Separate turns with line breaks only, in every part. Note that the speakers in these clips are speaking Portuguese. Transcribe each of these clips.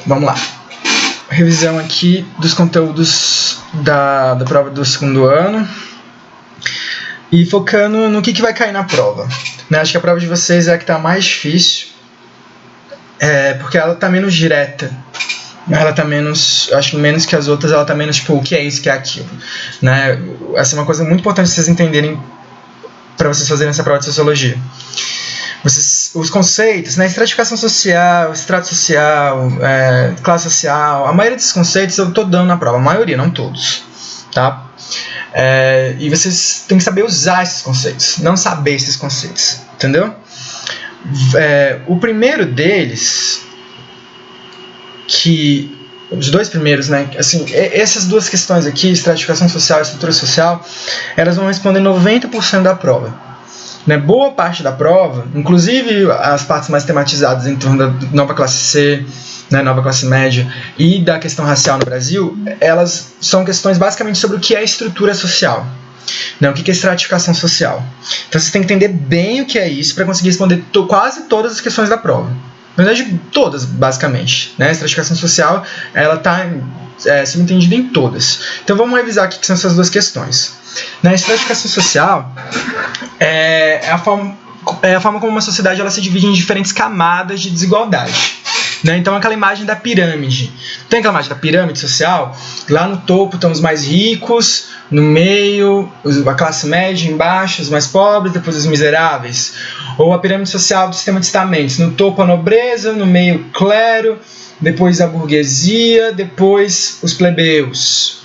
Vamos lá. Revisão aqui dos conteúdos da prova do segundo ano. E focando no que vai cair na prova. Né? Acho que a prova de vocês é a que está mais difícil. Porque ela está menos direta. Ela está menos, acho que menos que as outras, ela está menos tipo, o que é isso, o que é aquilo. Né? Essa é uma coisa muito importante vocês entenderem para vocês fazerem essa prova de sociologia. Os conceitos, né, estratificação social, estrato social, classe social, a maioria desses conceitos eu estou dando na prova, a maioria, não todos, tá? E vocês têm que saber usar esses conceitos, não saber esses conceitos, entendeu? O primeiro deles, os dois primeiros, né, assim, essas duas questões aqui, estratificação social e estrutura social, elas vão responder 90% da prova. Né, boa parte da prova, inclusive as partes mais tematizadas em torno da nova classe C, né, nova classe média e da questão racial no Brasil, elas são questões basicamente sobre o que é estrutura social, né, o que é estratificação social. Então vocês têm que entender bem o que é isso para conseguir responder quase todas as questões da prova. Na verdade, todas, basicamente. Né? A estratificação social está subentendida em todas. Então vamos revisar aqui que são essas duas questões. Na estratificação social é a forma como uma sociedade ela se divide em diferentes camadas de desigualdade. Né? Então aquela imagem da pirâmide. Tem aquela imagem da pirâmide social? Lá no topo estão os mais ricos, no meio a classe média, embaixo os mais pobres, depois os miseráveis. Ou a pirâmide social do sistema de estamentos. No topo a nobreza, no meio o clero, depois a burguesia, depois os plebeus.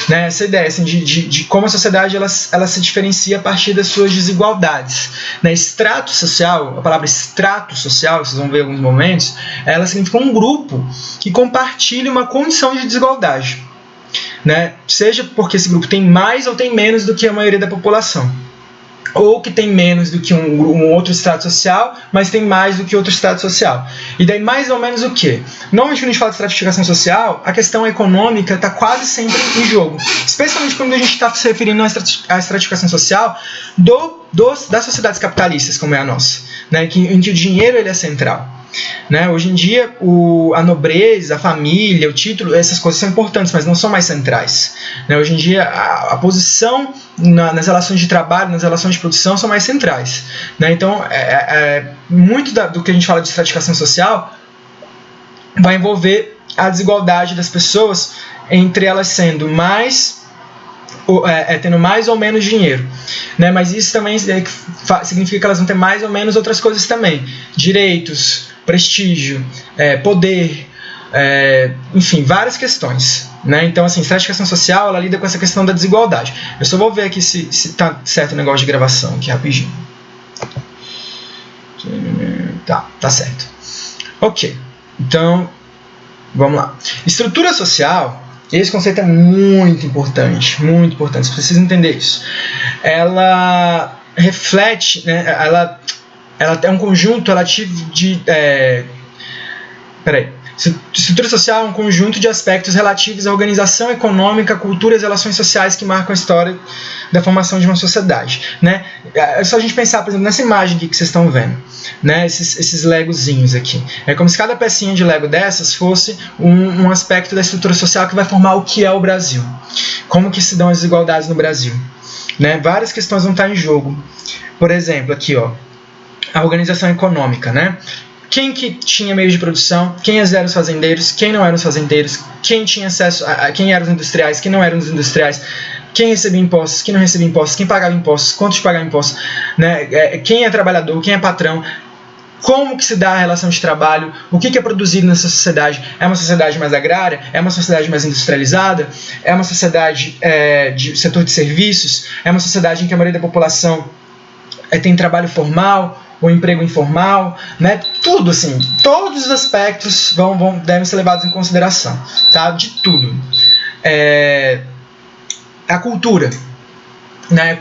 Né? Essa ideia assim, de como a sociedade ela se diferencia a partir das suas desigualdades. Né? Extrato social, a palavra extrato social, vocês vão ver em alguns momentos, ela significa um grupo que compartilha uma condição de desigualdade. Né? Seja porque esse grupo tem mais ou tem menos do que a maioria da população. Ou que tem menos do que um outro estrato social, mas tem mais do que outro estrato social. E daí mais ou menos o quê? Normalmente quando a gente fala de estratificação social, a questão econômica está quase sempre em jogo. Especialmente quando a gente está se referindo à estratificação social das sociedades capitalistas, como é a nossa, né? Em que o dinheiro ele é central. Né? Hoje em dia a nobreza, a família, o título, essas coisas são importantes, mas não são mais centrais. Né? Hoje em dia a posição nas relações de trabalho, nas relações de produção são mais centrais. Né? Então muito do que a gente fala de estratificação social vai envolver a desigualdade das pessoas entre elas sendo tendo mais ou menos dinheiro, né? Mas isso também significa que elas vão ter mais ou menos outras coisas também, direitos, prestígio, poder, enfim, várias questões, né? Então assim, estratificação social ela lida com essa questão da desigualdade. Eu só vou ver aqui se tá certo o negócio de gravação aqui rapidinho. Tá certo. Ok, então vamos lá. Estrutura social. Esse conceito é muito importante, vocês precisam entender isso. Ela reflete, né, ela é um conjunto relativo Estrutura social é um conjunto de aspectos relativos à organização econômica, cultura e as relações sociais que marcam a história da formação de uma sociedade. Né? É só a gente pensar, por exemplo, nessa imagem aqui que vocês estão vendo, né? Esses legozinhos aqui. É como se cada pecinha de lego dessas fosse um aspecto da estrutura social que vai formar o que é o Brasil. Como que se dão as desigualdades no Brasil. Né? Várias questões vão estar em jogo. Por exemplo, aqui, ó, a organização econômica, né? Quem que tinha meios de produção, quem eram os fazendeiros, quem não eram os fazendeiros, quem tinha acesso quem eram os industriais, quem não eram os industriais, quem recebia impostos, quem não recebia impostos, quem pagava impostos, quantos pagavam impostos, né? Quem é trabalhador, quem é patrão, como que se dá a relação de trabalho, o que é produzido nessa sociedade. É uma sociedade mais agrária? É uma sociedade mais industrializada? É uma sociedade de setor de serviços? É uma sociedade em que a maioria da população tem trabalho formal ou emprego informal, né? Tudo assim, todos os aspectos devem ser levados em consideração, tá? De tudo. A cultura, né?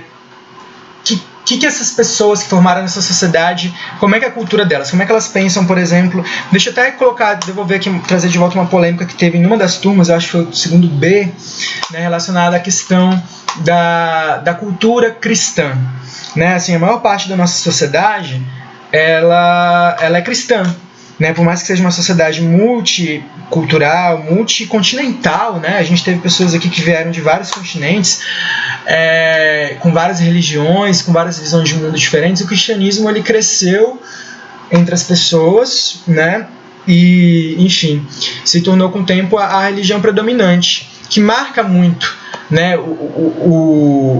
Que essas pessoas que formaram essa sociedade, como é que é a cultura delas, como é que elas pensam, por exemplo. Deixa eu até devolver aqui, trazer de volta uma polêmica que teve em uma das turmas, eu acho que foi o segundo B, né, relacionada à questão da cultura cristã. Né? Assim, a maior parte da nossa sociedade ela é cristã. né, por mais que seja uma sociedade multicultural, multicontinental, né, a gente teve pessoas aqui que vieram de vários continentes, com várias religiões, com várias visões de mundo diferentes. O cristianismo ele cresceu entre as pessoas, né, e, enfim, se tornou com o tempo a religião predominante, que marca muito, né,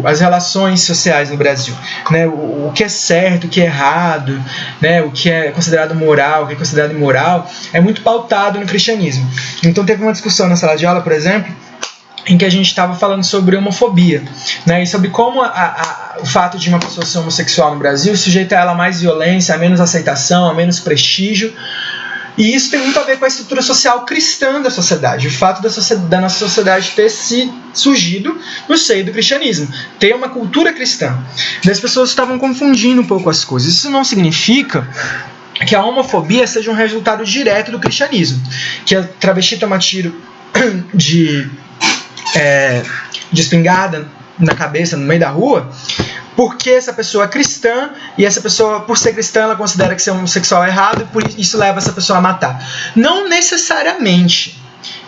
as relações sociais no Brasil, né, o que é certo, o que é errado, né, o que é considerado moral, o que é considerado imoral, é muito pautado no cristianismo. Então teve uma discussão na sala de aula, por exemplo, em que a gente estava falando sobre homofobia, né, e sobre como o fato de uma pessoa ser homossexual no Brasil sujeita ela a mais violência, a menos aceitação, a menos prestígio. E isso tem muito a ver com a estrutura social cristã da sociedade, o fato da nossa sociedade ter se surgido no seio do cristianismo, ter uma cultura cristã. E as pessoas estavam confundindo um pouco as coisas. Isso não significa que a homofobia seja um resultado direto do cristianismo, que a travesti toma tiro de espingarda na cabeça no meio da rua, porque essa pessoa é cristã, e essa pessoa, por ser cristã, ela considera que ser homossexual é errado, e por isso leva essa pessoa a matar. Não necessariamente.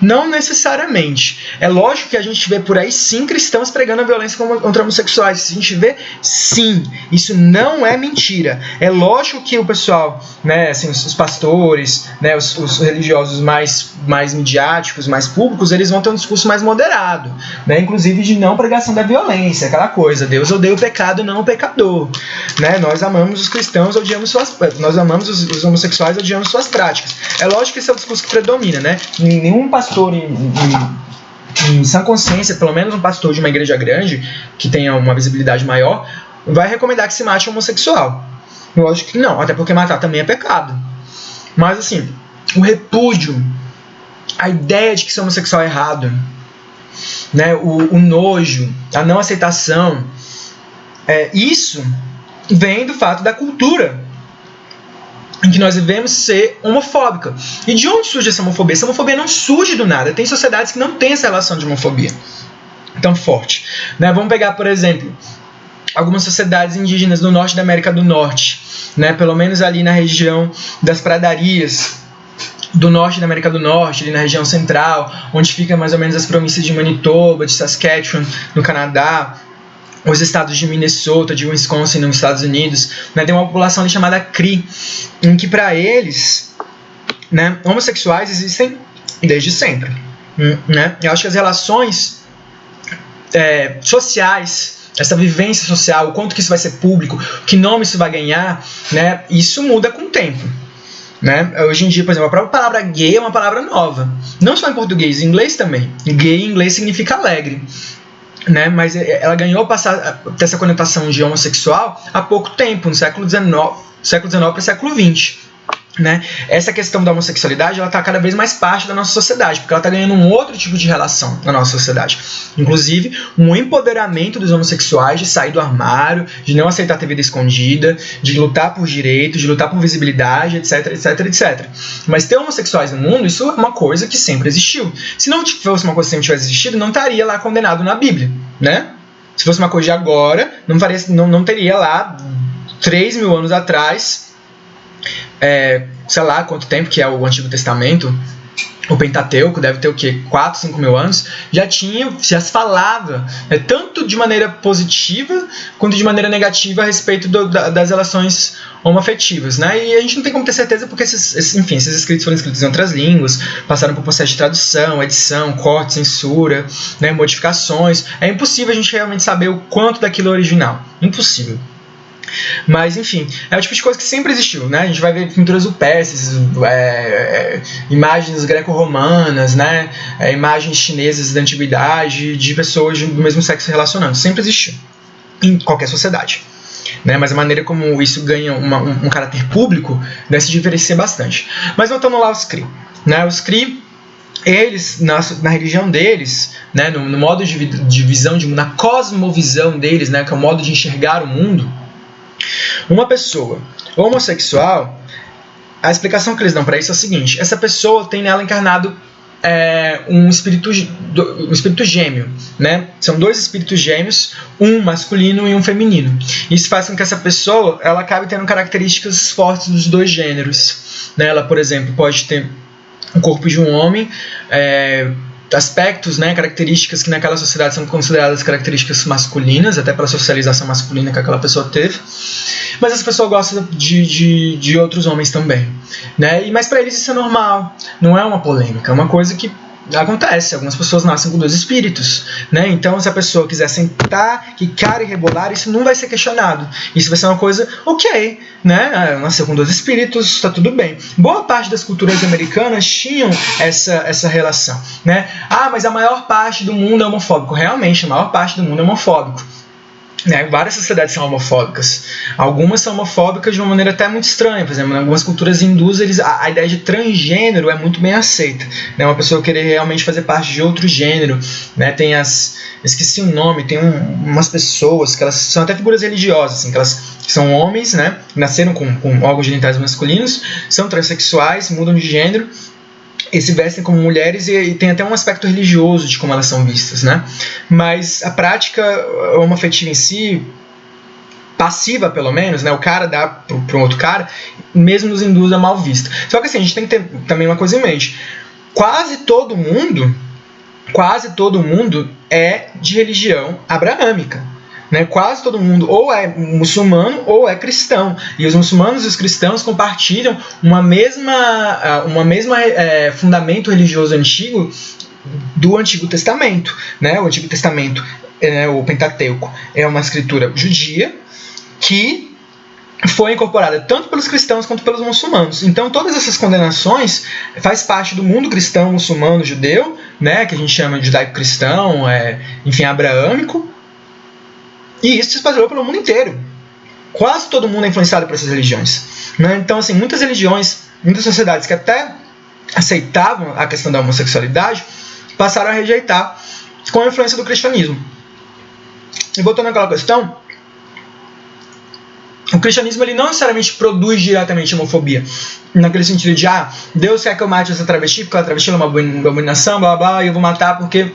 Não necessariamente. É lógico que a gente vê por aí, sim, cristãos pregando a violência contra homossexuais. Se a gente vê, sim. Isso não é mentira. É lógico que o pessoal, né, assim, os pastores, né, os religiosos mais midiáticos, mais públicos, eles vão ter um discurso mais moderado, né, inclusive de não pregação da violência, aquela coisa. Deus odeia o pecado, não o pecador. Né? Nós amamos os cristãos, nós amamos os homossexuais, odiamos suas práticas. É lógico que esse é o discurso que predomina, né? Nenhum pastor em sã consciência, pelo menos um pastor de uma igreja grande, que tenha uma visibilidade maior, vai recomendar que se mate um homossexual. Eu acho que não, até porque matar também é pecado. Mas assim, o repúdio, a ideia de que ser homossexual é errado, né? O nojo, a não aceitação, isso vem do fato da cultura em que nós vivemos ser homofóbica. E de onde surge essa homofobia? Essa homofobia não surge do nada. Tem sociedades que não têm essa relação de homofobia tão forte. Né? Vamos pegar, por exemplo, algumas sociedades indígenas no norte da América do Norte, né? Pelo menos ali na região das pradarias do norte da América do Norte, ali na região central, onde fica mais ou menos as províncias de Manitoba, de Saskatchewan, no Canadá, os estados de Minnesota, de Wisconsin, nos Estados Unidos, né, tem uma população ali chamada Cree, em que para eles, né, homossexuais existem desde sempre. Né? Eu acho que as relações sociais, essa vivência social, o quanto que isso vai ser público, que nome isso vai ganhar, né, isso muda com o tempo. Né? Hoje em dia, por exemplo, a própria palavra gay é uma palavra nova. Não só em português, em inglês também. Gay em inglês significa alegre. Né, mas ela ganhou passar ter essa conotação de homossexual há pouco tempo, no século XIX para o século XX. Né? Essa questão da homossexualidade ela está cada vez mais parte da nossa sociedade, porque ela está ganhando um outro tipo de relação na nossa sociedade. Inclusive, um empoderamento dos homossexuais de sair do armário, de não aceitar ter vida escondida, de lutar por direitos, de lutar por visibilidade, etc, etc, etc. Mas ter homossexuais no mundo, isso é uma coisa que sempre existiu. Se não fosse uma coisa que sempre tivesse existido, não estaria lá condenado na Bíblia. Né? Se fosse uma coisa de agora, não teria lá 3.000 anos atrás, sei lá quanto tempo que é o Antigo Testamento, o Pentateuco, deve ter o quê? 4, 5 mil anos, já se falava, tanto de maneira positiva quanto de maneira negativa a respeito das relações homoafetivas, né? E a gente não tem como ter certeza porque esses escritos foram escritos em outras línguas, passaram por processo de tradução, edição, corte, censura, né, modificações. É impossível a gente realmente saber o quanto daquilo é original. Impossível. Mas, enfim, é o tipo de coisa que sempre existiu, né? A gente vai ver pinturas rupestres, imagens greco-romanas, né? Imagens chinesas da antiguidade, de pessoas do mesmo sexo se relacionando. Sempre existiu, em qualquer sociedade. Né? Mas a maneira como isso ganha um caráter público deve se diferenciar bastante. Mas voltando lá aos Cree. Né? Os Cree, eles, na religião deles, né? no modo de visão, na cosmovisão deles, né? Que é o modo de enxergar o mundo, uma pessoa homossexual, a explicação que eles dão para isso é a seguinte: essa pessoa tem nela encarnado um espírito gêmeo, né? São dois espíritos gêmeos, um masculino e um feminino. Isso faz com que essa pessoa ela acabe tendo características fortes dos dois gêneros, né? Ela, por exemplo, pode ter o corpo de um homem, aspectos, né, características que naquela sociedade são consideradas características masculinas, até pela socialização masculina que aquela pessoa teve, mas essa pessoa gosta de outros homens também, né? Mas para eles isso é normal, não é uma polêmica, é uma coisa que acontece. Algumas pessoas nascem com dois espíritos, né? Então, se a pessoa quiser sentar, quicar e rebolar, isso não vai ser questionado. Isso vai ser uma coisa ok, né? Nasceu com dois espíritos, está tudo bem. Boa parte das culturas americanas tinham essa relação, né? Mas a maior parte do mundo é homofóbico. Realmente, a maior parte do mundo é homofóbico. Né? Várias sociedades são homofóbicas. Algumas são homofóbicas de uma maneira até muito estranha. Por exemplo, em algumas culturas hindus, a ideia de transgênero é muito bem aceita, né? Uma pessoa querer realmente fazer parte de outro gênero, né? Esqueci o nome, tem umas pessoas que elas são até figuras religiosas, assim, que elas são homens, né? Nasceram com órgãos genitais masculinos, são transexuais, mudam de gênero e se vestem como mulheres, e tem até um aspecto religioso de como elas são vistas, né? Mas a prática homoafetiva em si, passiva pelo menos, né? O cara dá para um outro cara, mesmo nos hindus é mal vista. Só que assim, a gente tem que ter também uma coisa em mente. Quase todo mundo é de religião abraâmica. Né? Quase todo mundo ou é muçulmano ou é cristão. E os muçulmanos e os cristãos compartilham uma mesma fundamento religioso antigo do Antigo Testamento. Né? O Antigo Testamento, o Pentateuco, é uma escritura judia que foi incorporada tanto pelos cristãos quanto pelos muçulmanos. Então todas essas condenações faz parte do mundo cristão, muçulmano, judeu, né? Que a gente chama de judaico-cristão, enfim, abraâmico. E isso se espalhou pelo mundo inteiro. Quase todo mundo é influenciado por essas religiões. Né? Então, assim, muitas religiões, muitas sociedades que até aceitavam a questão da homossexualidade, passaram a rejeitar com a influência do cristianismo. E voltando àquela questão, o cristianismo ele não necessariamente produz diretamente homofobia. Naquele sentido de, Deus quer que eu mate essa travesti, porque a travesti é uma abominação, blá blá, e eu vou matar porque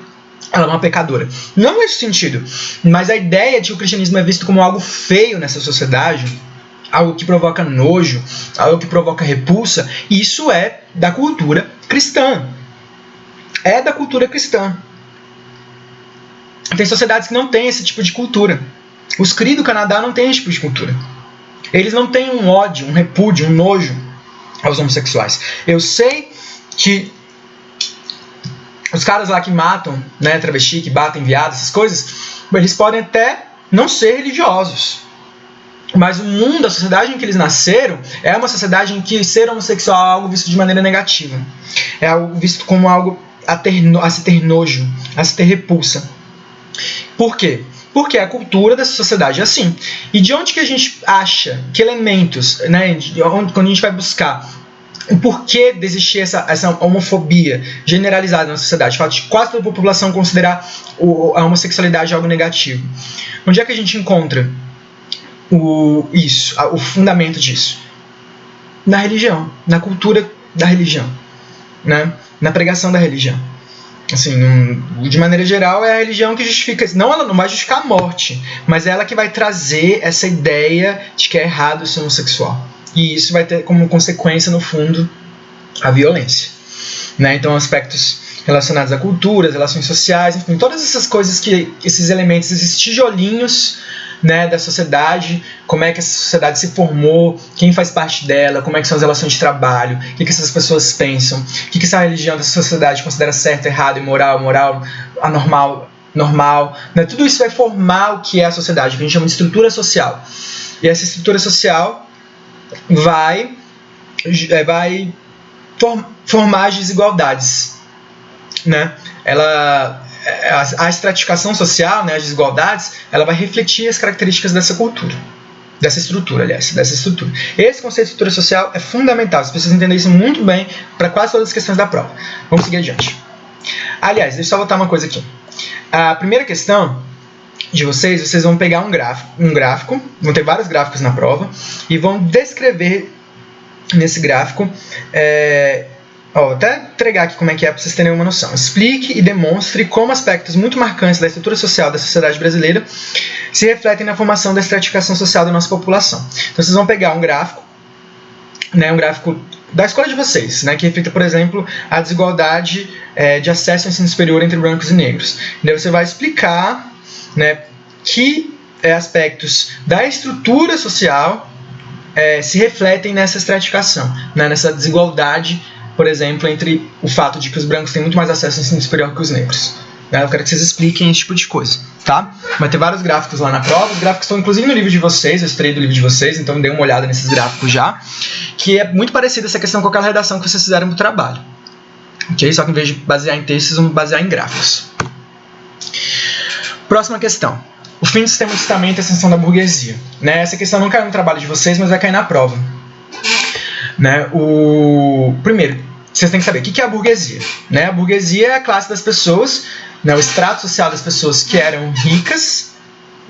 ela é uma pecadora. Não nesse sentido, mas a ideia de que o cristianismo é visto como algo feio nessa sociedade, algo que provoca nojo, algo que provoca repulsa, isso é da cultura cristã. É da cultura cristã. Tem sociedades que não têm esse tipo de cultura. Os CRI do Canadá não têm esse tipo de cultura. Eles não têm um ódio, um repúdio, um nojo aos homossexuais. Eu sei que os caras lá que matam, né, travesti, que batem viado, essas coisas, eles podem até não ser religiosos. Mas o mundo, a sociedade em que eles nasceram, é uma sociedade em que ser homossexual é algo visto de maneira negativa. É algo visto como algo a se ter nojo, a se ter repulsa. Por quê? Porque a cultura dessa sociedade é assim. E de onde que a gente acha, que elementos, né, quando a gente vai buscar o porquê de existir essa homofobia generalizada na sociedade, o fato de quase toda a população considerar a homossexualidade algo negativo. Onde é que a gente encontra o fundamento disso? Na religião, na cultura da religião, né? Na pregação da religião. Assim, de maneira geral, é a religião que justifica. Não, ela não vai justificar a morte, mas é ela que vai trazer essa ideia de que é errado ser homossexual. E isso vai ter como consequência, no fundo, a violência. Né? Então, aspectos relacionados à cultura, às relações sociais, enfim, todas essas coisas, esses elementos, esses tijolinhos, né, da sociedade, como é que essa sociedade se formou, quem faz parte dela, como é que são as relações de trabalho, o que essas pessoas pensam, o que essa religião dessa sociedade considera certo, errado, imoral, moral, anormal, normal. Né? Tudo isso vai formar o que é a sociedade, o que a gente chama de estrutura social. E essa estrutura social vai formar as desigualdades, né? A estratificação social, né, as desigualdades, ela vai refletir as características dessa cultura, dessa estrutura. Esse conceito de estrutura social é fundamental, vocês precisam entender isso muito bem para quase todas as questões da prova. Vamos seguir adiante. Aliás, deixa eu só botar uma coisa aqui. A primeira questão de vocês vão pegar um gráfico, vão ter vários gráficos na prova, e vão descrever nesse gráfico Vou até entregar aqui como é que é para vocês terem uma noção. Explique e demonstre como aspectos muito marcantes da estrutura social da sociedade brasileira se refletem na formação da estratificação social da nossa população. Então vocês vão pegar um gráfico, né, um gráfico da escola de vocês, né, que reflita, por exemplo, a desigualdade de acesso ao ensino superior entre brancos e negros. E daí você vai explicar, né, que aspectos da estrutura social se refletem nessa estratificação, né, nessa desigualdade, por exemplo, entre o fato de que os brancos têm muito mais acesso ao ensino superior que os negros. Eu quero que vocês expliquem esse tipo de coisa, tá? Vai ter vários gráficos lá na prova, os gráficos estão inclusive no livro de vocês, eu extraí do livro de vocês, então dê uma olhada nesses gráficos já, que é muito parecida essa questão com aquela redação que vocês fizeram no trabalho. Ok? Só que em vez de basear em textos, vamos basear em gráficos. Próxima questão. O fim do sistema de estamento e a ascensão da burguesia. Né? Essa questão não caiu no trabalho de vocês, mas vai cair na prova. Né? Primeiro, vocês têm que saber o que é a burguesia. Né? A burguesia é a classe das pessoas, né, o extrato social das pessoas que eram ricas,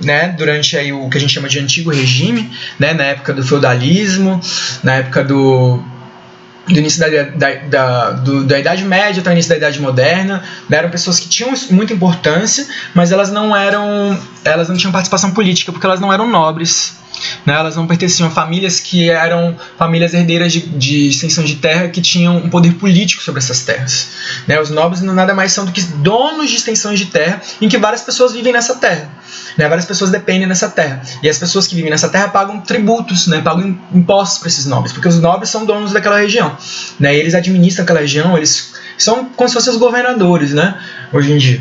né, durante aí o que a gente chama de antigo regime, né, na época do feudalismo, na época do início da Idade Média até o início da Idade Moderna, né, eram pessoas que tinham muita importância, mas elas não tinham participação política porque elas não eram nobres. Né, elas não pertenciam a famílias que eram famílias herdeiras de extensão de terra que tinham um poder político sobre essas terras. Né, os nobres nada mais são do que donos de extensões de terra em que várias pessoas vivem nessa terra. Né, várias pessoas dependem dessa terra. E as pessoas que vivem nessa terra pagam tributos, né, pagam impostos para esses nobres, porque os nobres são donos daquela região. Né, e eles administram aquela região, eles são como se fossem os governadores, né, hoje em dia.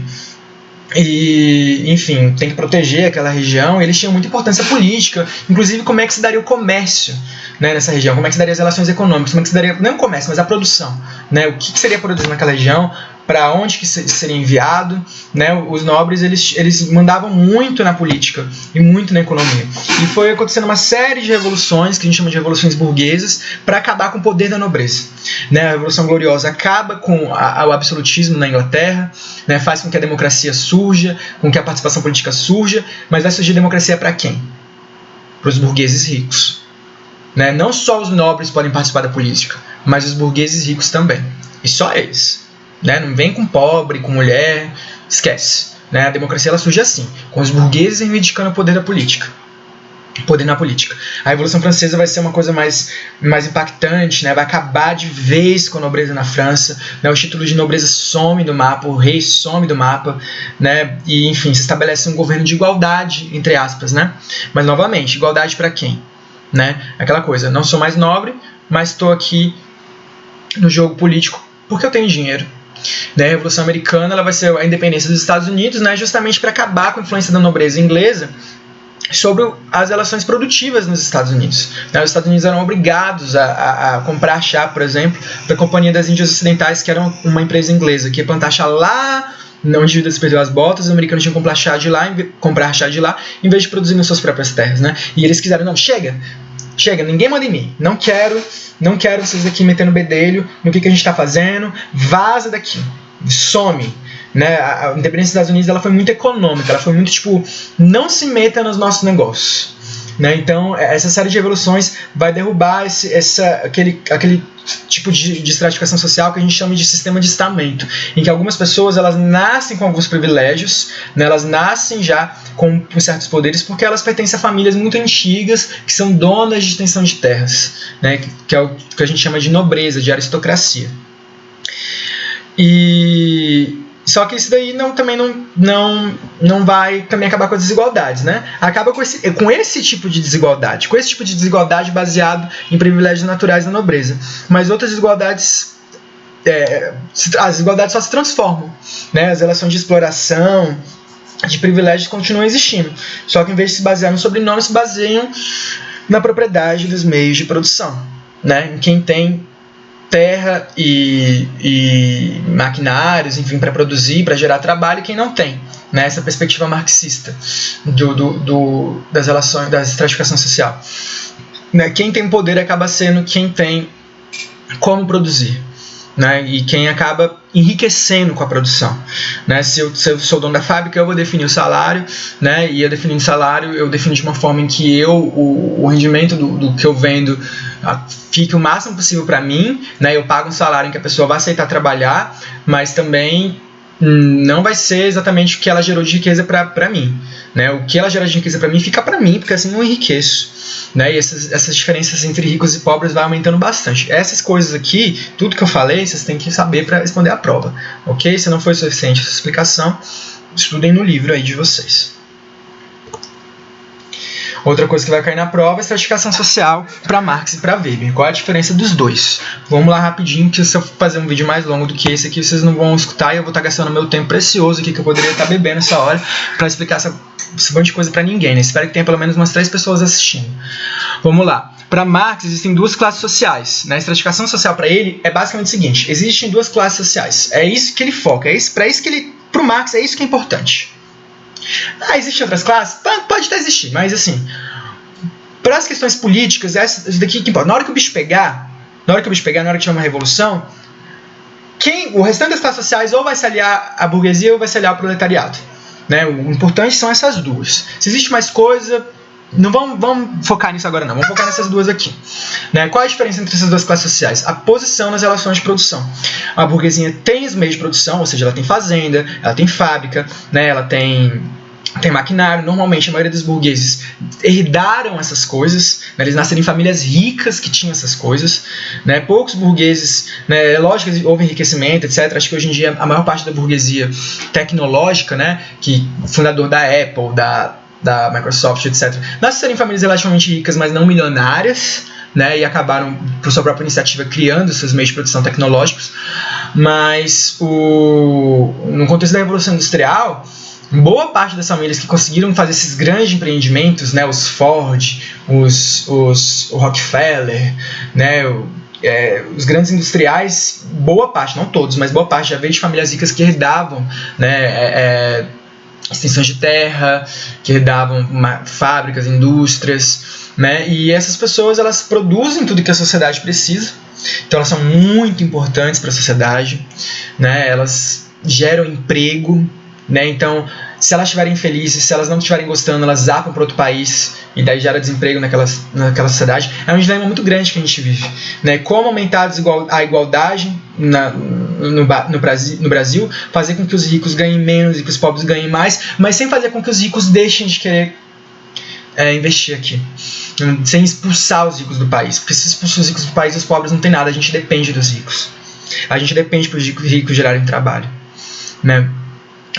E, enfim, tem que proteger aquela região. Eles tinham muita importância política, inclusive como é que se daria o comércio, né, nessa região, como é que se daria as relações econômicas, como é que se daria, não o comércio, mas a produção, né, o que seria produzido naquela região, para onde que seria enviado, né, os nobres eles mandavam muito na política e muito na economia. E foi acontecendo uma série de revoluções, que a gente chama de revoluções burguesas, para acabar com o poder da nobreza. Né, a Revolução Gloriosa acaba com o absolutismo na Inglaterra, né, faz com que a democracia surja, com que a participação política surja, mas vai surgir democracia para quem? Para os burgueses ricos. Né, não só os nobres podem participar da política, mas os burgueses ricos também. E só eles. Né, não vem com pobre, com mulher, esquece. Né, a democracia ela surge assim, com os burgueses reivindicando o poder da política. Poder na política. A Revolução Francesa vai ser uma coisa mais impactante, né, vai acabar de vez com a nobreza na França, né, o título de nobreza some do mapa, o rei some do mapa, né, e enfim, se estabelece um governo de igualdade, entre aspas, né, mas novamente, igualdade para quem? Né, aquela coisa, não sou mais nobre, mas estou aqui no jogo político porque eu tenho dinheiro. Né, a Revolução Americana ela vai ser a independência dos Estados Unidos, né, justamente para acabar com a influência da nobreza inglesa sobre as relações produtivas nos Estados Unidos. Né, os Estados Unidos eram obrigados a comprar chá, por exemplo, da Companhia das Índias Ocidentais, que era uma empresa inglesa, que ia plantar chá lá onde Judas perdeu as botas, os americanos tinham que comprar chá de lá, em vez de produzir nas suas próprias terras. Né, e eles quiseram, não, chega, ninguém manda em mim, não quero vocês aqui metendo bedelho no que a gente está fazendo, vaza daqui, some. Né? A independência dos Estados Unidos ela foi muito econômica, ela foi muito tipo, não se meta nos nossos negócios. Né? Então, essa série de revoluções vai derrubar aquele tipo de estratificação social que a gente chama de sistema de estamento, em que algumas pessoas elas nascem com alguns privilégios, né? Elas nascem já com certos poderes porque elas pertencem a famílias muito antigas que são donas de extensão de terras, né? Que é o que a gente chama de nobreza, de aristocracia. Só que isso daí também não vai também acabar com as desigualdades, né? Acaba com esse tipo de desigualdade, baseado em privilégios naturais da nobreza. Mas outras desigualdades, as desigualdades só se transformam, né? As relações de exploração, de privilégios continuam existindo. Só que em vez de se basear no sobrenome, se baseiam na propriedade dos meios de produção, né? Em quem tem terra e maquinários, enfim, para produzir, para gerar trabalho, e quem não tem, né? Essa perspectiva marxista das relações, da estratificação social, né? Quem tem poder acaba sendo quem tem como produzir, né? E quem acaba enriquecendo com a produção, né? Se eu sou dono da fábrica, eu vou definir o salário, né? E eu definindo o salário, eu defino de uma forma em que o rendimento do que eu vendo fique o máximo possível para mim, né? Eu pago um salário em que a pessoa vai aceitar trabalhar, mas também não vai ser exatamente o que ela gerou de riqueza para mim, né? O que ela gera de riqueza para mim fica para mim, porque assim eu enriqueço, né? E essas diferenças entre ricos e pobres vai aumentando bastante. Essas coisas aqui, tudo que eu falei, vocês têm que saber para responder a prova, ok? Se não foi suficiente essa explicação, estudem no livro aí de vocês. Outra coisa que vai cair na prova é estratificação social para Marx e para Weber. Qual é a diferença dos dois? Vamos lá rapidinho, que se eu fazer um vídeo mais longo do que esse aqui, vocês não vão escutar e eu vou estar gastando meu tempo precioso aqui, que eu poderia estar bebendo essa hora, para explicar esse monte de coisa para ninguém, né? Espero que tenha pelo menos umas 3 pessoas assistindo. Vamos lá. Para Marx existem 2 classes sociais. A estratificação social para ele é basicamente o seguinte: existem 2 classes sociais. É isso que ele foca, para o Marx é isso que é importante. Existem outras classes? Pode até existir, mas assim, para as questões políticas, isso daqui que importa. Na hora que o bicho pegar, na hora que tiver uma revolução, o restante das classes sociais ou vai se aliar à burguesia ou vai se aliar ao proletariado, né? O importante são essas 2. Se existe mais coisa, não vamos focar nisso agora não, vamos focar nessas 2 aqui, né? Qual é a diferença entre essas 2 classes sociais? A posição nas relações de produção. A burguesia tem os meios de produção, ou seja, ela tem fazenda, ela tem fábrica, né? Ela tem maquinário. Normalmente a maioria dos burgueses herdaram essas coisas, né? Eles nasceram em famílias ricas que tinham essas coisas, né? Poucos burgueses, né? É lógico que houve enriquecimento, etc. Acho que hoje em dia a maior parte da burguesia tecnológica, né? Que o fundador da Apple, da Microsoft, etc. Nasceram em famílias relativamente ricas, mas não milionárias, né? E acabaram, por sua própria iniciativa, criando seus meios de produção tecnológicos. Mas no contexto da Revolução Industrial, boa parte das famílias que conseguiram fazer esses grandes empreendimentos, né, os Ford, o Rockefeller, né, os grandes industriais, boa parte, não todos, mas boa parte já veio de famílias ricas que herdavam, né, extensões de terra, que herdavam fábricas, indústrias, né, e essas pessoas elas produzem tudo que a sociedade precisa, então elas são muito importantes para a sociedade, né, elas geram emprego, né? Então, se elas estiverem felizes, se elas não estiverem gostando, elas zapam para outro país e daí gera desemprego naquela sociedade. É um dilema muito grande que a gente vive, né? Como aumentar a igualdade no Brasil, fazer com que os ricos ganhem menos e que os pobres ganhem mais, mas sem fazer com que os ricos deixem de querer investir aqui, sem expulsar os ricos do país, porque se expulsar os ricos do país, os pobres não tem nada, a gente depende dos ricos, a gente depende para os ricos gerarem trabalho, né?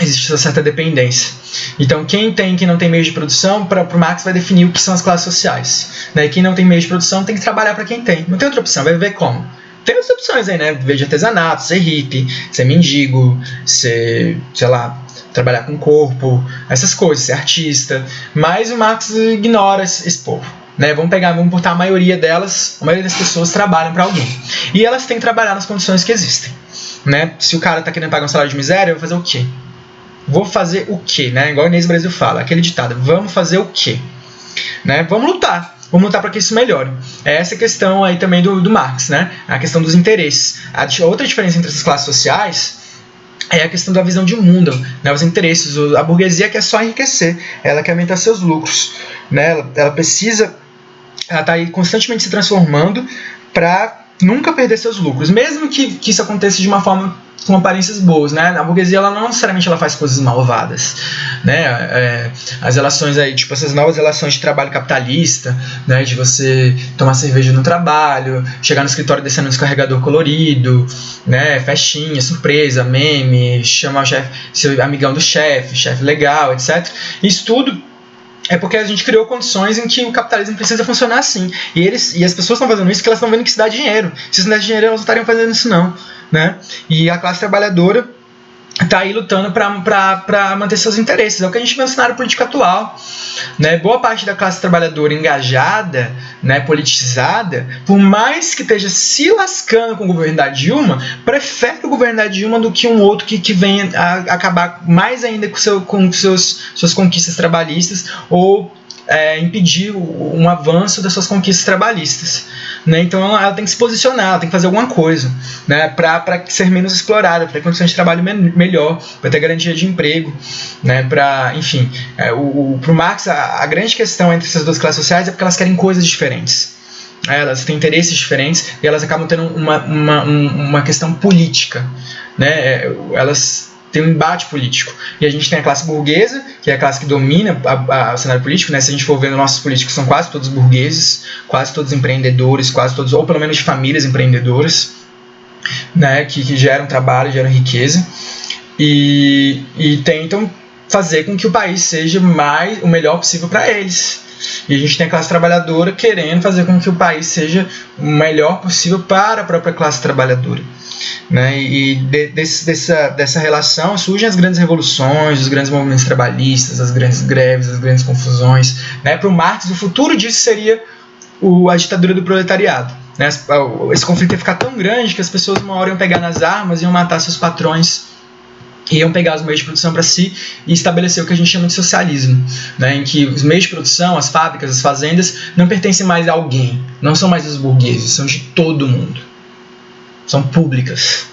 Existe essa certa dependência. Então, quem não tem meios de produção, para o Marx vai definir o que são as classes sociais, né? E quem não tem meios de produção tem que trabalhar para quem tem. Não tem outra opção, vai viver como? Tem outras opções aí, né? Viver de artesanato, ser hippie, ser mendigo, sei lá, trabalhar com o corpo, essas coisas, ser artista. Mas o Marx ignora esse povo, né? Vamos botar a maioria das pessoas trabalham para alguém. E elas têm que trabalhar nas condições que existem, né? Se o cara está querendo pagar um salário de miséria, vai fazer o quê? Vou fazer o quê? Né? Igual o Inês Brasil fala, aquele ditado, vamos fazer o quê? Né? Vamos lutar para que isso melhore. É essa questão aí também do Marx, né? A questão dos interesses. A outra diferença entre essas classes sociais é a questão da visão de mundo, né? Os interesses. A burguesia quer só enriquecer, ela quer aumentar seus lucros, né? Ela está aí constantemente se transformando para nunca perder seus lucros, mesmo que isso aconteça de uma forma com aparências boas, né? A burguesia ela não necessariamente ela faz coisas malvadas, né? As relações aí, tipo essas novas relações de trabalho capitalista, né? De você tomar cerveja no trabalho, chegar no escritório descendo um descarregador colorido, né? Festinha, surpresa, meme, chamar o chefe, seu amigão do chefe legal, etc. Isso tudo é porque a gente criou condições em que o capitalismo precisa funcionar assim. E as pessoas estão fazendo isso porque elas estão vendo que isso dá dinheiro. Se isso não dá dinheiro, elas não estariam fazendo isso não, né? E a classe trabalhadora está aí lutando para manter seus interesses. É o que a gente vê no cenário político atual, né? Boa parte da classe trabalhadora engajada, né, politizada, por mais que esteja se lascando com o governo da Dilma, prefere o governo da Dilma do que um outro que venha a acabar mais ainda com suas conquistas trabalhistas ou impedir um avanço das suas conquistas trabalhistas, né? Então ela tem que se posicionar, ela tem que fazer alguma coisa, né? Para ser menos explorada, para ter condições de trabalho melhor, para ter garantia de emprego, né? Enfim, para o Marx, a grande questão entre essas duas classes sociais é porque elas querem coisas diferentes. Elas têm interesses diferentes e elas acabam tendo uma questão política, né? Elas têm um embate político. E a gente tem a classe burguesa, que é a classe que domina o cenário político, né? Se a gente for vendo, nossos políticos são quase todos burgueses, quase todos empreendedores, quase todos, ou pelo menos de famílias empreendedoras, né? Que geram trabalho, geram riqueza e tentam fazer com que o país seja o melhor possível para eles. E a gente tem a classe trabalhadora querendo fazer com que o país seja o melhor possível para a própria classe trabalhadora, né? E dessa relação surgem as grandes revoluções, os grandes movimentos trabalhistas, as grandes greves, as grandes confusões, né? Para o Marx, o futuro disso seria a ditadura do proletariado, né? Esse conflito ia ficar tão grande que as pessoas uma hora iam pegar nas armas, iam matar seus patrões, iam pegar os meios de produção para si e estabelecer o que a gente chama de socialismo, né, em que os meios de produção, as fábricas, as fazendas, não pertencem mais a alguém, não são mais dos burgueses, são de todo mundo, são públicas.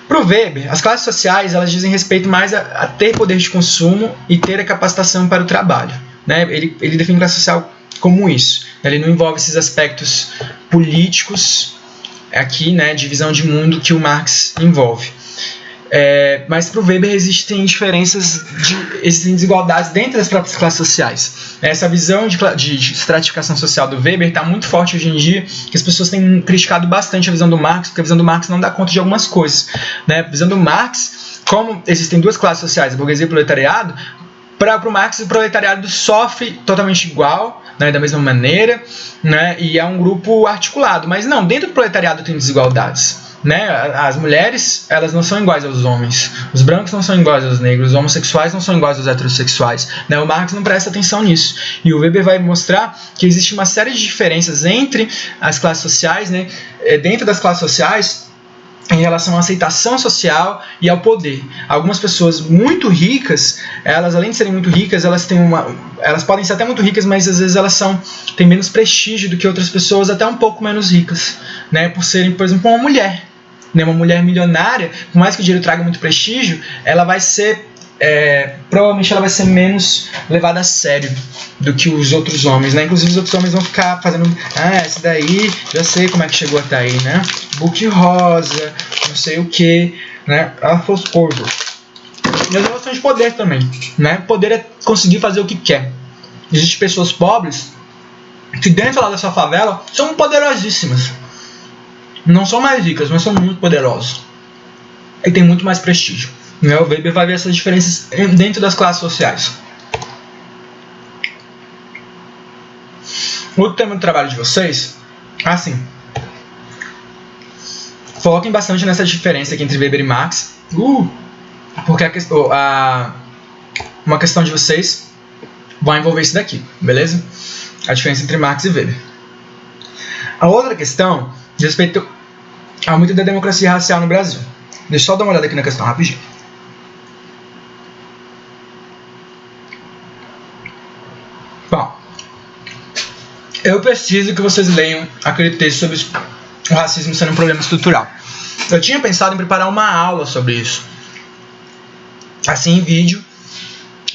Para o Weber, as classes sociais elas dizem respeito mais a ter poder de consumo e ter a capacitação para o trabalho, né? Ele define classe social como isso, ele não envolve esses aspectos políticos aqui, né, de visão de mundo que o Marx envolve. Mas para o Weber existem existem desigualdades dentro das próprias classes sociais. Essa visão de estratificação social do Weber está muito forte hoje em dia, que as pessoas têm criticado bastante a visão do Marx, porque a visão do Marx não dá conta de algumas coisas, né? A visão do Marx, como existem duas classes sociais, a burguesia e o proletariado, para o Marx o proletariado sofre totalmente igual, né, da mesma maneira, né, e é um grupo articulado, mas não, dentro do proletariado tem desigualdades. Né? As mulheres elas não são iguais aos homens, os brancos não são iguais aos negros, os homossexuais não são iguais aos heterossexuais, né? O Marx não presta atenção nisso, e o Weber vai mostrar que existe uma série de diferenças entre as classes sociais, né? Dentro das classes sociais, em relação à aceitação social e ao poder. Algumas pessoas muito ricas, elas além de serem muito ricas, elas podem ser até muito ricas, mas às vezes elas têm menos prestígio do que outras pessoas até um pouco menos ricas, né? Por serem, por exemplo, uma mulher. Uma mulher milionária, por mais que o dinheiro traga muito prestígio, ela vai ser provavelmente ela vai ser menos levada a sério do que os outros homens, né? Inclusive os outros homens vão ficar fazendo esse daí, já sei como é que chegou até aí, né? Book rosa, não sei o que, né? Afros corvo. E as relações de poder também, né? Poder é conseguir fazer o que quer. Existem pessoas pobres que dentro lá da sua favela são poderosíssimas. Não são mais ricas, mas são muito poderosos. E tem muito mais prestígio. O Weber vai ver essas diferenças dentro das classes sociais. O outro tema do trabalho de vocês, assim, foquem bastante nessa diferença aqui entre Weber e Marx, porque uma questão de vocês vai envolver isso daqui, beleza? A diferença entre Marx e Weber. A outra questão diz respeito ao mito da democracia racial no Brasil. Deixa eu só dar uma olhada aqui na questão rapidinho. Bom, eu preciso que vocês leiam aquele texto sobre o racismo sendo um problema estrutural. Eu tinha pensado em preparar uma aula sobre isso, assim em vídeo,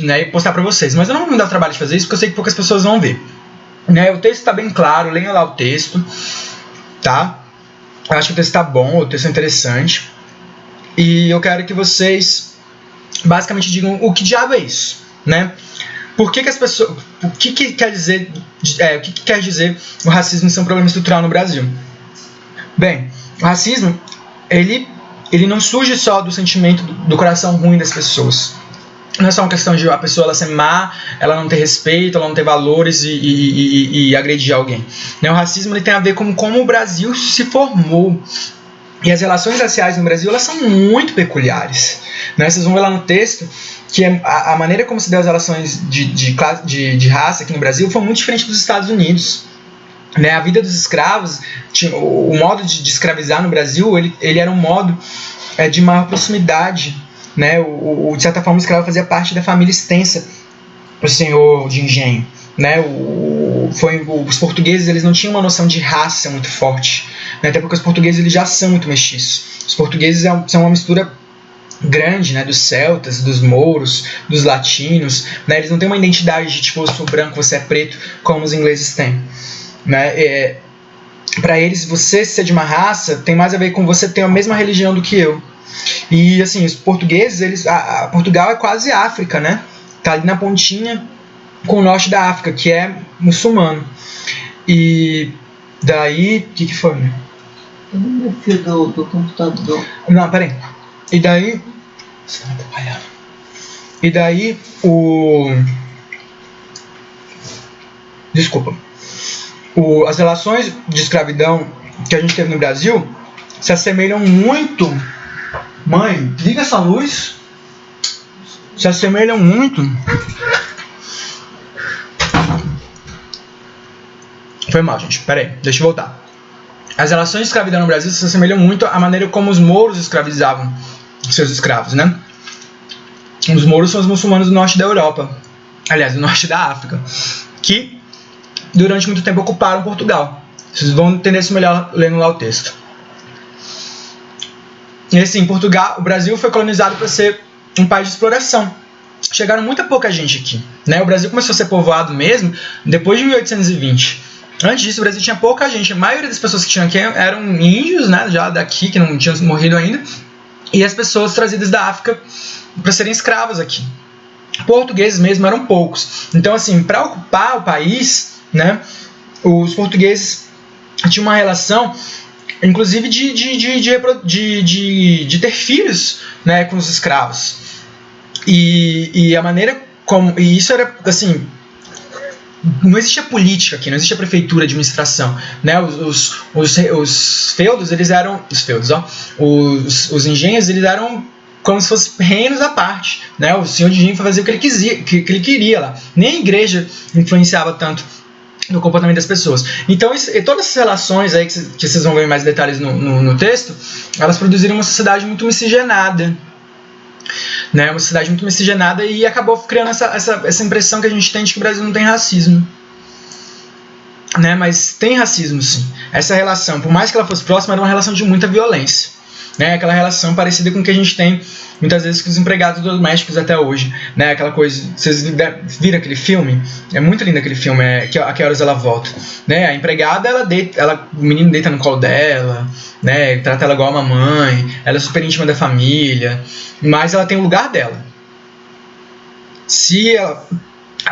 né, e postar para vocês, mas eu não vou me dar o trabalho de fazer isso porque eu sei que poucas pessoas vão ver, né? O texto está bem claro, leiam lá o texto, tá? Eu acho que o texto está bom, o texto é interessante, e eu quero que vocês basicamente digam o que diabo é isso, né? Por que as pessoas, o que quer dizer o racismo ser um problema estrutural no Brasil? Bem, o racismo ele não surge só do sentimento do coração ruim das pessoas. Não é só uma questão de a pessoa ela ser má, ela não ter respeito, ela não ter valores e agredir alguém. O racismo ele tem a ver com como o Brasil se formou. E as relações raciais no Brasil elas são muito peculiares. Vocês vão ver lá no texto que a maneira como se deu as relações de raça aqui no Brasil foi muito diferente dos Estados Unidos. A vida dos escravos, o modo de escravizar no Brasil, ele era um modo de maior proximidade. De certa forma, o escravo fazia parte da família extensa do senhor de engenho. os portugueses, eles não tinham uma noção de raça muito forte, né? Até porque os portugueses eles já são muito mestiços. Os portugueses são uma mistura grande, né, dos celtas, dos mouros, dos latinos, né? Eles não têm uma identidade de tipo, eu sou branco, você é preto, como os ingleses têm, né? Para eles, você ser de uma raça tem mais a ver com você ter a mesma religião do que eu. E assim, os portugueses, Portugal é quase África, né? Tá ali na pontinha com o norte da África, que é muçulmano. E daí, o que foi?
Eu não me fio do computador.
Não, peraí. E daí, você tá me atrapalhando. E daí desculpa. As relações de escravidão que a gente teve no Brasil se assemelham muito. Mãe, liga essa luz. Se assemelham muito. Foi mal, gente. Pera aí, deixa eu voltar. As relações de escravidão no Brasil se assemelham muito à maneira como os mouros escravizavam seus escravos, né? Os mouros são os muçulmanos do norte da Europa. Aliás, do norte da África. Que durante muito tempo ocuparam Portugal. Vocês vão entender isso melhor lendo lá o texto. E assim, o Brasil foi colonizado para ser um país de exploração. Chegaram muita pouca gente aqui, né? O Brasil começou a ser povoado mesmo depois de 1820. Antes disso, o Brasil tinha pouca gente. A maioria das pessoas que tinham aqui eram índios, né? Já daqui, que não tinham morrido ainda. E as pessoas trazidas da África para serem escravas aqui. Portugueses mesmo eram poucos. Então, assim, para ocupar o país, né? Os portugueses tinham uma relação, inclusive de ter filhos, né, com os escravos. E a maneira como... E isso era, assim... Não existia política aqui, não existia prefeitura, administração, né? Os feudos, eles eram... Os feudos, ó. Os engenhos, eles eram como se fossem reinos à parte, né? O senhor de engenho fazia o que ele queria lá. Nem a igreja influenciava tanto no comportamento das pessoas. Então, todas essas relações aí que vocês vão ver mais detalhes no texto, elas produziram uma sociedade muito miscigenada, né? Uma sociedade muito miscigenada, e acabou criando essa impressão que a gente tem de que o Brasil não tem racismo, né? Mas tem racismo, sim. Essa relação, por mais que ela fosse próxima, era uma relação de muita violência, né? Aquela relação parecida com o que a gente tem muitas vezes com os empregados domésticos até hoje, né? Aquela coisa, vocês viram aquele filme? É muito lindo aquele filme, a que horas ela volta, né? A empregada, o menino deita no colo dela, né? Trata ela igual a mamãe, ela é super íntima da família, mas ela tem o lugar dela. Se ela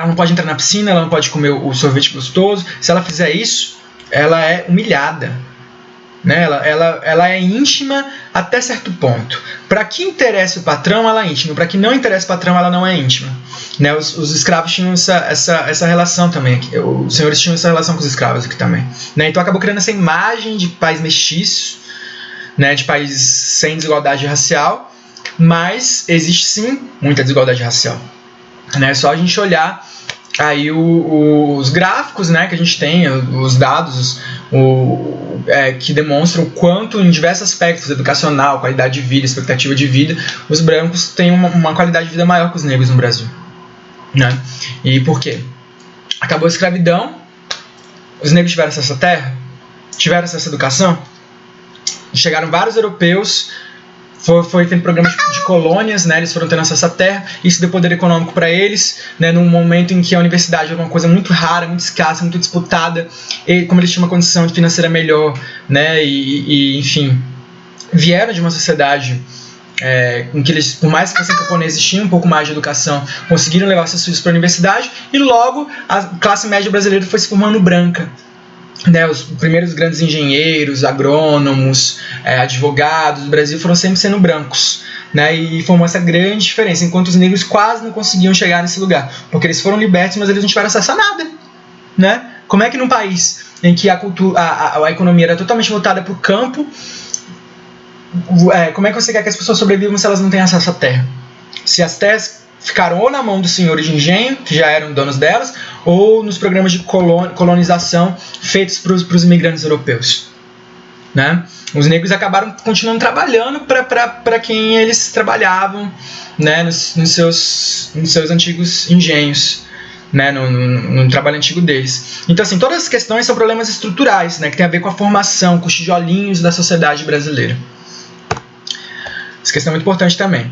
não pode entrar na piscina, ela não pode comer o sorvete gostoso. Se ela fizer isso, ela é humilhada, né? Ela é íntima até certo ponto. Para que interessa o patrão, ela é íntima. Para que não interessa o patrão, ela não é íntima, né? Os escravos tinham essa relação também aqui. Os senhores tinham essa relação com os escravos aqui também, né? Então acabou criando essa imagem de país mestiço, né? De país sem desigualdade racial. Mas existe sim muita desigualdade racial, né? É só a gente olhar aí os gráficos, né, que a gente tem, os dados que demonstram o quanto em diversos aspectos, educacional, qualidade de vida, expectativa de vida, os brancos têm uma qualidade de vida maior que os negros no Brasil, né? E por quê? Acabou a escravidão, os negros tiveram acesso à terra, tiveram acesso à educação, chegaram vários europeus. Foi feito programas de colônias, né? Eles foram tendo acesso à terra, isso deu poder econômico para eles, né? Num momento em que a universidade era uma coisa muito rara, muito escassa, muito disputada, e como eles tinham uma condição financeira melhor, né? Enfim, vieram de uma sociedade em que eles, por mais que fossem camponeses, tinham um pouco mais de educação, conseguiram levar seus filhos para a universidade, e logo a classe média brasileira foi se formando branca, né? Os primeiros grandes engenheiros, agrônomos, advogados do Brasil foram sempre sendo brancos, né? E formou essa grande diferença, enquanto os negros quase não conseguiam chegar nesse lugar, porque eles foram libertos, mas eles não tiveram acesso a nada, né? Como é que num país em que a economia era totalmente voltada para o campo, como é que você quer que as pessoas sobrevivam se elas não têm acesso à terra? Se as terras ficaram ou na mão dos senhores de engenho, que já eram donos delas, ou nos programas de colonização feitos para os imigrantes europeus, né? Os negros acabaram continuando trabalhando para quem eles trabalhavam, né? nos seus antigos engenhos, né, no trabalho antigo deles. Então, assim, todas as questões são problemas estruturais, né, que tem a ver com a formação, com os tijolinhos da sociedade brasileira. Essa questão é muito importante também.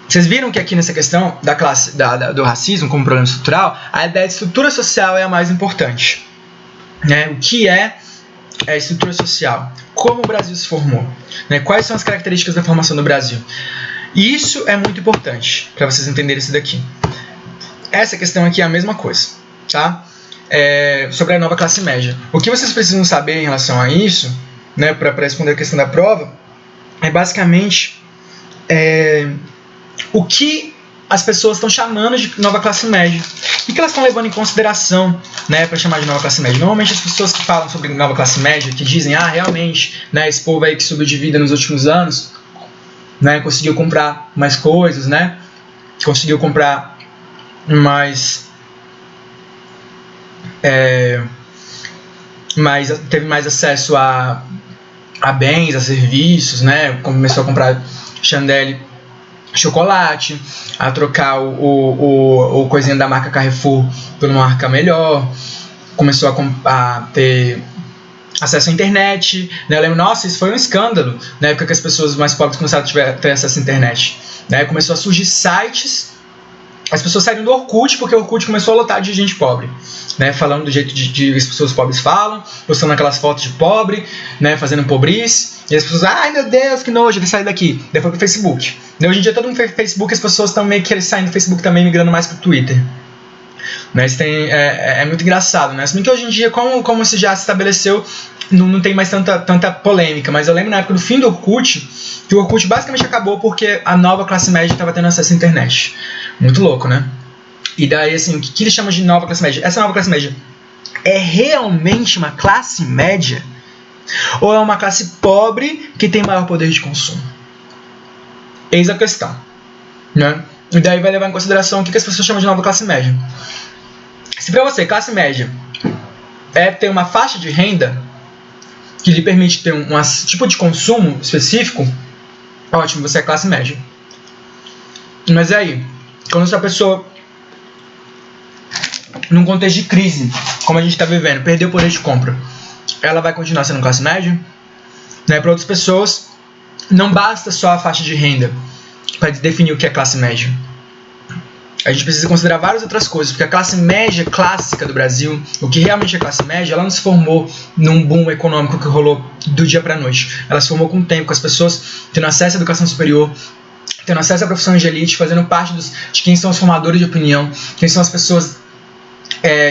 Vocês viram que aqui nessa questão da classe, do racismo como problema estrutural, a ideia de estrutura social é a mais importante. Né? O que é a estrutura social? Como o Brasil se formou? Né? Quais são as características da formação do Brasil? E isso é muito importante para vocês entenderem isso daqui. Essa questão aqui é a mesma coisa, tá? Sobre a nova classe média. O que vocês precisam saber em relação a isso, né, para responder a questão da prova, é basicamente o que as pessoas estão chamando de nova classe média. O que elas estão levando em consideração, né, para chamar de nova classe média? Normalmente as pessoas que falam sobre nova classe média, que dizem, realmente, né, esse povo aí que subiu de vida nos últimos anos, né, conseguiu comprar mais coisas, né, conseguiu comprar teve mais acesso a bens, a serviços, né, começou a comprar chandelle, chocolate, a trocar o coisinha da marca Carrefour por uma marca melhor, começou a ter acesso à internet, né? Eu lembro, nossa, isso foi um escândalo na época que as pessoas mais pobres começaram a ter acesso à internet, né? Começou a surgir sites, as pessoas saíram do Orkut, porque o Orkut começou a lotar de gente pobre, né? Falando do jeito de as pessoas pobres falam, postando aquelas fotos de pobre, né? Fazendo pobrice, e as pessoas, ai meu Deus, que nojo, ele saiu daqui. Depois pro Facebook. E hoje em dia todo mundo fez Facebook, as pessoas estão meio que saindo do Facebook também, migrando mais pro Twitter. Né? Isso é muito engraçado, né? Se bem que hoje em dia, como isso já se estabeleceu, não tem mais tanta polêmica, mas eu lembro na época do fim do Orkut, que o Orkut basicamente acabou porque a nova classe média estava tendo acesso à internet. Muito louco, né? E daí, assim, o que eles chamam de nova classe média? Essa nova classe média é realmente uma classe média? Ou é uma classe pobre que tem maior poder de consumo? Eis a questão, né? E daí vai levar em consideração o que as pessoas chamam de nova classe média. Se para você, classe média é ter uma faixa de renda que lhe permite ter um tipo de consumo específico, ótimo, você é classe média. Mas aí, quando essa pessoa, num contexto de crise, como a gente está vivendo, perdeu o poder de compra, ela vai continuar sendo classe média? Né? Para outras pessoas, não basta só a faixa de renda para definir o que é classe média. A gente precisa considerar várias outras coisas, porque a classe média clássica do Brasil, o que realmente é classe média, ela não se formou num boom econômico que rolou do dia para a noite. Ela se formou com o tempo, com as pessoas tendo acesso à educação superior, tendo acesso a profissões de elite, fazendo parte de quem são os formadores de opinião, quem são as pessoas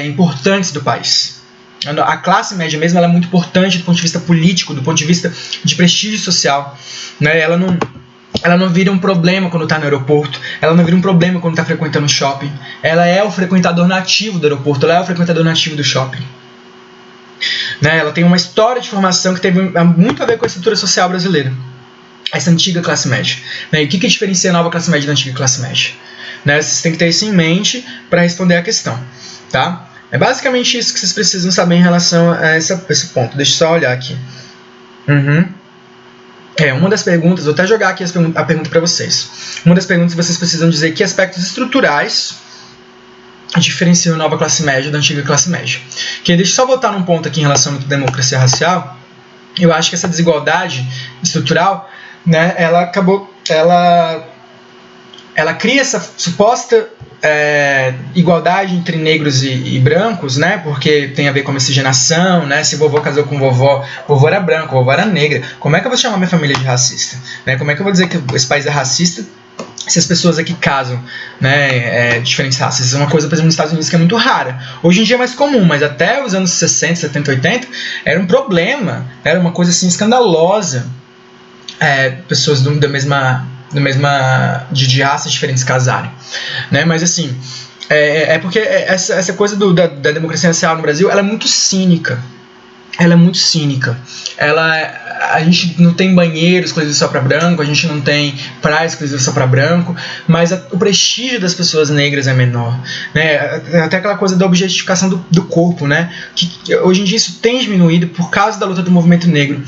importantes do país. A classe média mesmo, ela é muito importante do ponto de vista político, do ponto de vista de prestígio social, né? Ela não vira um problema quando está no aeroporto, ela não vira um problema quando está frequentando o shopping, ela é o frequentador nativo do aeroporto, ela é o frequentador nativo do shopping. Né? Ela tem uma história de formação que teve muito a ver com a estrutura social brasileira, essa antiga classe média. Né? E o que diferencia a nova classe média da antiga classe média? Né? Vocês têm que ter isso em mente para responder a questão. Tá? É basicamente isso que vocês precisam saber em relação a esse ponto. Deixa eu só olhar aqui. Uma das perguntas, vou até jogar aqui a pergunta para vocês. Uma das perguntas vocês precisam dizer que aspectos estruturais diferenciam a nova classe média da antiga classe média. Deixa eu só voltar num ponto aqui em relação à democracia racial. Eu acho que essa desigualdade estrutural, né, ela cria essa suposta igualdade entre negros e brancos, né? Porque tem a ver com a miscigenação, né? Se vovô casou com vovó era branco, vovó era negra. Como é que eu vou chamar minha família de racista? Né? Como é que eu vou dizer que esse país é racista se as pessoas aqui casam, né, diferentes raças? Isso é uma coisa, por exemplo, nos Estados Unidos que é muito rara. Hoje em dia é mais comum, mas até os anos 60, 70, 80 era um problema, era uma coisa assim escandalosa. Pessoas de raças diferentes casarem, né? Mas assim, porque essa coisa da democracia racial no Brasil, ela é muito cínica. A gente não tem banheiros exclusivos só para branco, a gente não tem praias exclusivas só para branco, mas o prestígio das pessoas negras é menor, né? Até aquela coisa da objetificação do corpo, né? Que hoje em dia isso tem diminuído por causa da luta do movimento negro.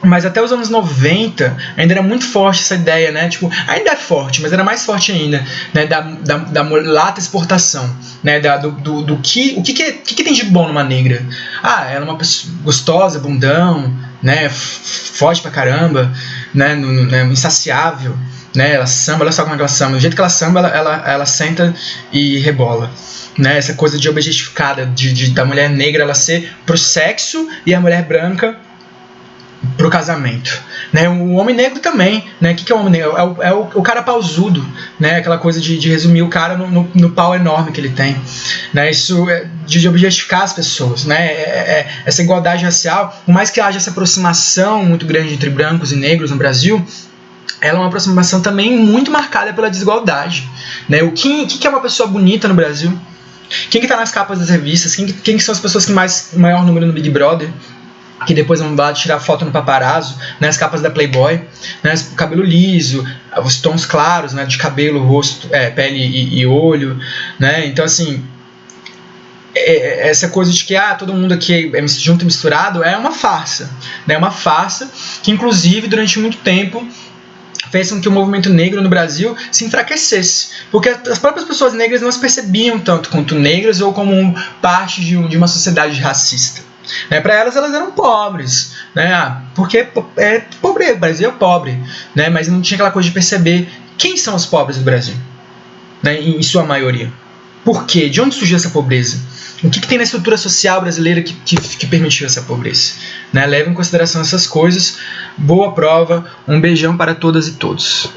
Mas até os anos 90 ainda era muito forte essa ideia, né? Tipo, ainda é forte, mas era mais forte ainda, né? Da mulata exportação, né? O que tem de bom numa negra? Ah, ela é uma pessoa gostosa, bundão, né? Forte pra caramba, né? Insaciável, né? Ela samba, olha só como é que ela samba. Do jeito que ela samba, ela senta e rebola. Né, essa coisa de objetificada da mulher negra ela ser pro sexo e a mulher branca pro casamento, né? O homem negro também, né? O que é o homem negro? É o cara pausudo, né? Aquela coisa de resumir o cara no pau enorme que ele tem, né? Isso é de objetificar as pessoas, né? Essa igualdade racial, por mais que haja essa aproximação muito grande entre brancos e negros no Brasil, ela é uma aproximação também muito marcada pela desigualdade, né? Que é uma pessoa bonita no Brasil? Quem que tá nas capas das revistas? Quem que são as pessoas que maior número no Big Brother? Que depois vão lá tirar foto no paparazzo, né, as capas da Playboy, né, o cabelo liso, os tons claros, né, de cabelo, rosto, pele e olho, né, então assim, essa coisa de que todo mundo aqui é junto e misturado é uma farsa, né, uma farsa que inclusive durante muito tempo fez com que o movimento negro no Brasil se enfraquecesse, porque as próprias pessoas negras não se percebiam tanto quanto negras ou como parte de uma sociedade racista. Né, para elas eram pobres, né, porque pobre, o Brasil é pobre, né, mas não tinha aquela coisa de perceber quem são os pobres do Brasil, né, em sua maioria. Por quê? De onde surgiu essa pobreza? O que tem na estrutura social brasileira que permitiu essa pobreza? Né, leva em consideração essas coisas. Boa prova, um beijão para todas e todos.